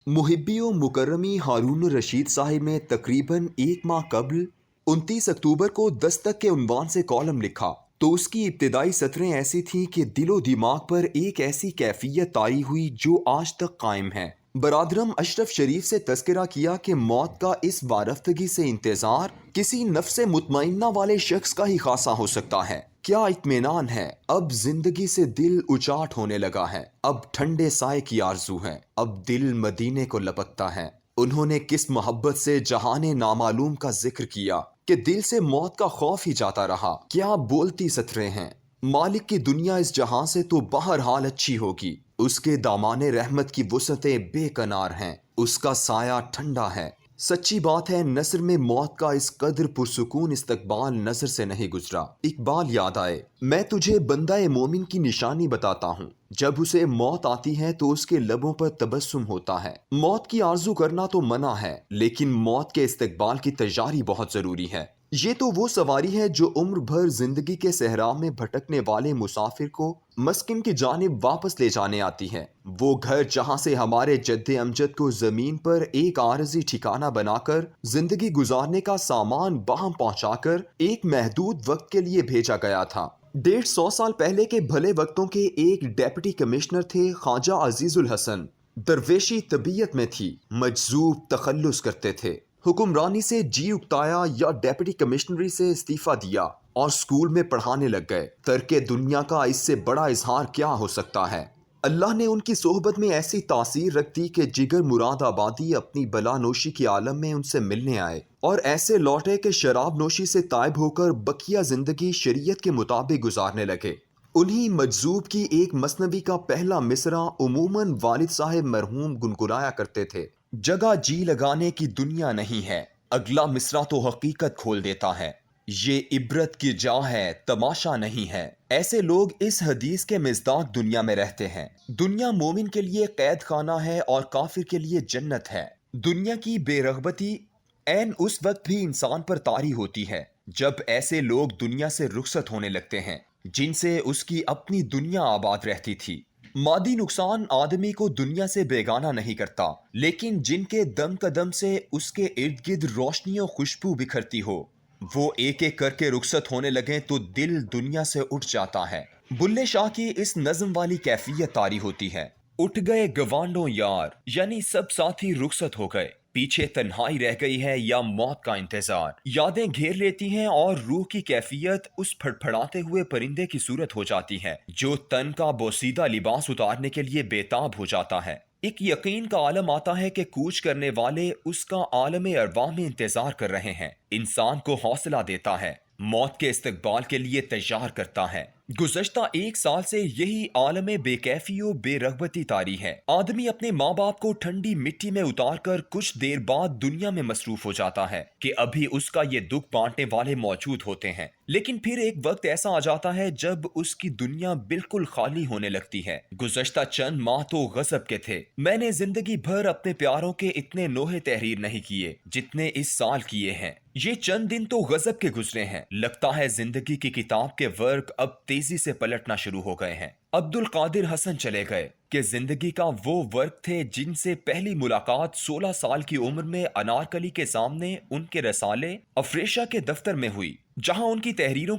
मुहिब्बी व मुकर्रमी हारून रशीद साहिब ने तकरीबन एक माह कबल 29 अक्टूबर को दस्तक के उन्वान से कॉलम लिखा तो उसकी इब्तिदाई सतरें ऐसी थीं कि दिलो दिमाग पर एक ऐसी कैफियत तारी हुई जो आज तक कायम है। बरादरम अशरफ शरीफ से तस्करा किया कि मौत का इस वारफ्तगी से इंतज़ार किसी नफ्स मुतमइन्ना वाले शख्स का ही खासा हो सकता है। क्या इत्मीनान है, अब जिंदगी से दिल उचाट होने लगा है, अब ठंडे साए की आरजू है, अब दिल मदीने को लपकता है। उन्होंने किस मोहब्बत से जहाने नामालूम का जिक्र किया कि दिल से मौत का खौफ ही जाता रहा। क्या बोलती सतरें हैं, मालिक की दुनिया इस जहां से तो बहरहाल अच्छी होगी। उसके दामाने रहमत की वुसअतें बेकनार हैं, उसका साया ठंडा है। सच्ची बात है, नसर में मौत का इस कदर पुरसुकून इस्तकबाल नजर से नहीं गुजरा। इकबाल याद आए, मैं तुझे बंदा मोमिन की निशानी बताता हूँ। जब उसे मौत आती है तो उसके लबों पर तबस्सुम होता है। मौत की आरजू करना तो मना है, लेकिन मौत के इस्तकबाल की तैयारी बहुत जरूरी है। ये तो वो सवारी है जो उम्र भर जिंदगी के सहरा में भटकने वाले मुसाफिर को मस्किन की जानिब वापस ले जाने आती है। वो घर जहां से हमारे जद्दे अमजद को जमीन पर एक आरजी ठिकाना बनाकर जिंदगी गुजारने का सामान बाहम पहुंचाकर एक महदूद वक्त के लिए भेजा गया था। 150 साल पहले के भले वक्तों के एक डेप्यूटी कमिश्नर थे ख्वाजा अजीजुल हसन। दरवेशी तबीयत में थी, मजजूब तखल्लुस करते थे। हुक्मरानी से जी उगताया या डेप्यूटी कमिश्नरी से इस्तीफा दिया और स्कूल में पढ़ाने लग गए। तर्के दुनिया का इससे बड़ा इजहार क्या हो सकता है। अल्लाह ने उनकी सोहबत में ऐसी तासीर रख दी कि जिगर मुराद आबादी अपनी बलानोशी के आलम में उनसे मिलने आए और ऐसे लौटे कि शराब नोशी से तायब होकर बकिया जिंदगी शरीयत के मुताबिक गुजारने लगे। उन्हीं मजजूब की एक मसनवी का पहला मिसरा उमूमन वालिद साहब मरहूम गुनगुनाया करते थे, जगह जी लगाने की दुनिया नहीं है। अगला मिसरा तो हकीकत खोल देता है, ये इबरत की जा है, तमाशा नहीं है। ऐसे लोग इस हदीस के मिज़दाक दुनिया में रहते हैं। दुनिया मोमिन के लिए कैद खाना है और काफिर के लिए जन्नत है। दुनिया की बेरगबती ऐन उस वक्त भी इंसान पर तारी होती है जब ऐसे लोग दुनिया से रुखसत होने लगते हैं जिनसे उसकी अपनी दुनिया आबाद रहती थी। मादी नुकसान आदमी को दुनिया से बेगाना नहीं करता, लेकिन जिनके दम कदम से उसके इर्द गिर्द रोशनी और खुशबू बिखरती हो, वो एक एक करके रुखसत होने लगे तो दिल दुनिया से उठ जाता है। बुल्ले शाह की इस नज्म वाली कैफियत तारी होती है। उठ गए गवांडों यार, यानी सब साथी रुखसत हो गए। पीछे तन्हाई रह गई है या मौत का इंतजार। यादें घेर लेती हैं और रूह की कैफियत उस फड़फड़ाते हुए परिंदे की सूरत हो जाती है जो तन का बोसीदा लिबास उतारने के लिए बेताब हो जाता है। एक यकीन का आलम आता है कि कूच करने वाले उसका आलम अरवाह में इंतजार कर रहे हैं। इंसान को हौसला देता है, मौत के इस्तकबाल के लिए तैयार करता है। गुज़श्ता एक साल से यही आलम बेकैफी और बेरगबती तारी है। आदमी अपने माँ बाप को ठंडी मिट्टी में उतार कर कुछ देर बाद दुनिया में मसरूफ हो जाता है कि अभी उसका ये दुख बांटने वाले मौजूद होते हैं, लेकिन फिर एक वक्त ऐसा आ जाता है जब उसकी दुनिया बिल्कुल खाली होने लगती है। गुज़श्ता चंद माह तो गजब के थे। मैंने जिंदगी भर अपने प्यारों के इतने नोहे तहरीर नहीं किए जितने इस साल किए हैं। ये चंद दिन तो गजब के गुजरे हैं। लगता है जिंदगी की किताब के वर्क अब तेजी से पलटना शुरू हो गए हैं। अब्दुल कादिर हसन चले गए कि जिंदगी का वो वर्क थे जिनसे पहली मुलाकात 16 साल की उम्र में अनारकली के सामने उनके रसाले अफरेशा के दफ्तर में हुई, जहां उनकी तहरीरों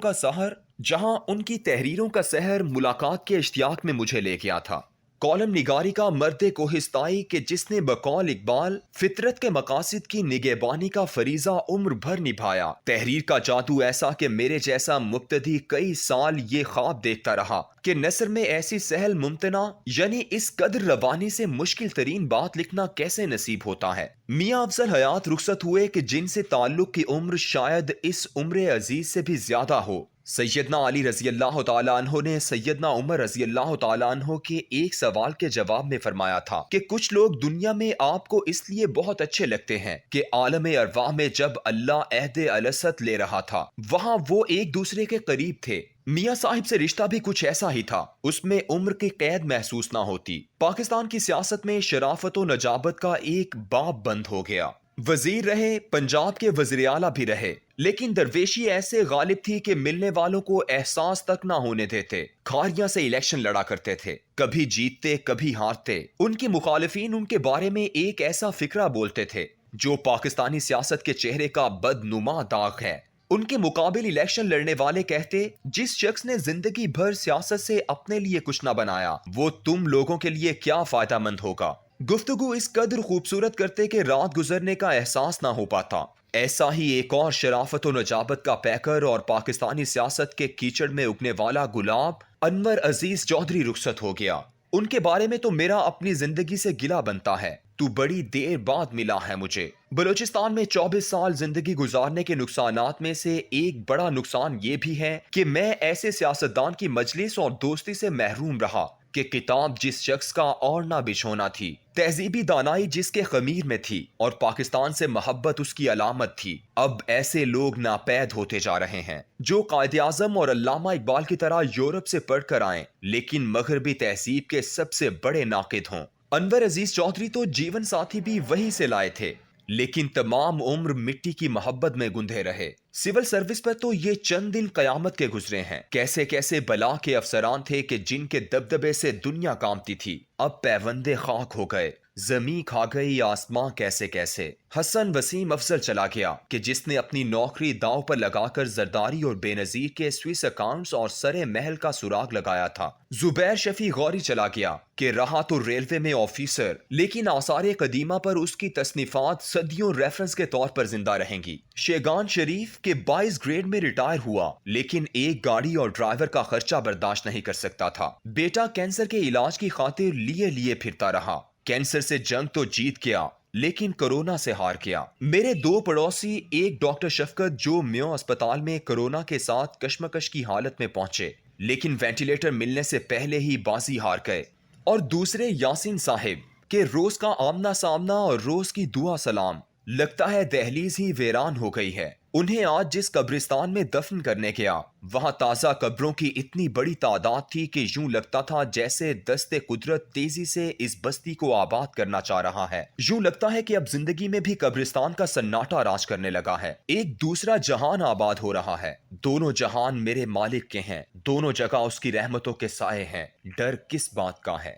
का सहर मुलाकात के इश्तियाक में मुझे ले गया था। कॉलम निगारी का मर्दे कोहिस्ताई के जिसने बकौल इकबाल फितरत के मकासिद की निगहबानी का फरीजा उम्र भर निभाया। तहरीर का जादू ऐसा कि मेरे जैसा मुब्तदी कई साल ये ख्वाब देखता रहा कि नसर में ऐसी सहल मुमतना यानी इस कदर रवानी से मुश्किल तरीन बात लिखना कैसे नसीब होता है। मियाँ अफजल हयात रुखसत हुए कि जिनसे ताल्लुक की उम्र शायद इस उम्र अजीज से भी ज्यादा हो। सैयदना अली रजी अल्लाह तआला अन्हो ने सैयदना उमर रजी अल्लाह तआला अन्हो के एक सवाल के जवाब में फरमाया था कि कुछ लोग दुनिया में आपको इसलिए बहुत अच्छे लगते हैं कि आलम अरवाह में जब अल्लाह अहद अलसत ले रहा था वहां वो एक दूसरे के करीब थे। मियाँ साहिब से रिश्ता भी कुछ ऐसा ही था, उसमें उम्र की कैद महसूस ना होती। पाकिस्तान की सियासत में शराफत और नजाबत का एक बाब बंद हो गया। वजीर रहे, पंजाब के वज़ीर आला भी रहे, لیکن درویشی ایسے غالب تھی کہ ملنے والوں کو احساس تک نہ ہونے دیتے۔ کھاریاں سے الیکشن لڑا کرتے تھے، کبھی جیتتے کبھی ہارتے۔ ان کے مخالفین ان کے بارے میں ایک ایسا فکرہ بولتے تھے جو پاکستانی سیاست کے چہرے کا بدنما داغ ہے۔ ان کے مقابل الیکشن لڑنے والے کہتے، جس شخص نے زندگی بھر سیاست سے اپنے لیے کچھ نہ بنایا، وہ تم لوگوں کے لیے کیا فائدہ مند ہوگا۔ گفتگو اس قدر خوبصورت کرتے کہ رات گزرنے کا احساس نہ ہو پاتا۔ ایسا ہی ایک اور شرافت و نجابت کا پیکر اور پاکستانی سیاست کے کیچڑ میں اگنے والا گلاب انور عزیز چودھری رخصت ہو گیا۔ ان کے بارے میں تو میرا اپنی زندگی سے گلہ بنتا ہے۔ تو بڑی دیر بعد ملا ہے مجھے۔ بلوچستان میں 24 سال زندگی گزارنے کے نقصانات میں سے ایک بڑا نقصان یہ بھی ہے کہ میں ایسے سیاستدان کی مجلس اور دوستی سے محروم رہا کہ کتاب جس شخص کا اور نہ بچھونا تھی، تہذیبی دانائی جس کے خمیر میں تھی اور پاکستان سے محبت اس کی علامت تھی، اب ایسے لوگ ناپید ہوتے جا رہے ہیں جو قائد اعظم اور علامہ اقبال کی طرح یورپ سے پڑھ کر آئیں لیکن مغربی تہذیب کے سب سے بڑے ناقد ہوں۔ انور عزیز چودھری تو جیون ساتھی بھی وہی سے لائے تھے، لیکن تمام عمر مٹی کی محبت میں گندھے رہے۔ سول سروس پر تو یہ چند دن قیامت کے گزرے ہیں۔ کیسے کیسے بلا کے افسران تھے کہ جن کے دبدبے سے دنیا کانپتی تھی، اب پیوندے خاک ہو گئے، زمیں کھا گئی آسماں کیسے کیسے۔ حسن وسیم افضل چلا گیا کہ جس نے اپنی نوکری داؤ پر لگا کر زرداری اور بے نظیر کے سوئس اکاؤنٹس اور سرے محل کا سراغ لگایا تھا۔ زبیر شفیع غوری چلا گیا کہ رہا تو ریلوے میں آفیسر، لیکن آثار قدیمہ پر اس کی تصنیفات صدیوں ریفرنس کے طور پر زندہ رہیں گی۔ شیگان شریف کے 22 گریڈ میں ریٹائر ہوا لیکن ایک گاڑی اور ڈرائیور کا خرچہ برداشت نہیں کر سکتا تھا۔ بیٹا کینسر کے علاج کی خاطر لیے پھرتا رہا۔ کینسر سے جنگ تو جیت گیا لیکن کرونا سے ہار گیا۔ میرے 2 پڑوسی، ایک ڈاکٹر شفقت جو میو اسپتال میں کرونا کے ساتھ کشمکش کی حالت میں پہنچے لیکن وینٹیلیٹر ملنے سے پہلے ہی بازی ہار گئے، اور دوسرے یاسین صاحب کہ روز کا آمنا سامنا اور روز کی دعا سلام، لگتا ہے دہلیز ہی ویران ہو گئی ہے۔ انہیں آج جس قبرستان میں دفن کرنے گیا، وہاں تازہ قبروں کی اتنی بڑی تعداد تھی کہ یوں لگتا تھا جیسے دست قدرت تیزی سے اس بستی کو آباد کرنا چاہ رہا ہے۔ یوں لگتا ہے کہ اب زندگی میں بھی قبرستان کا سناٹا راج کرنے لگا ہے۔ ایک دوسرا جہان آباد ہو رہا ہے۔ دونوں جہان میرے مالک کے ہیں، دونوں جگہ اس کی رحمتوں کے سائے ہیں۔ ڈر کس بات کا ہے؟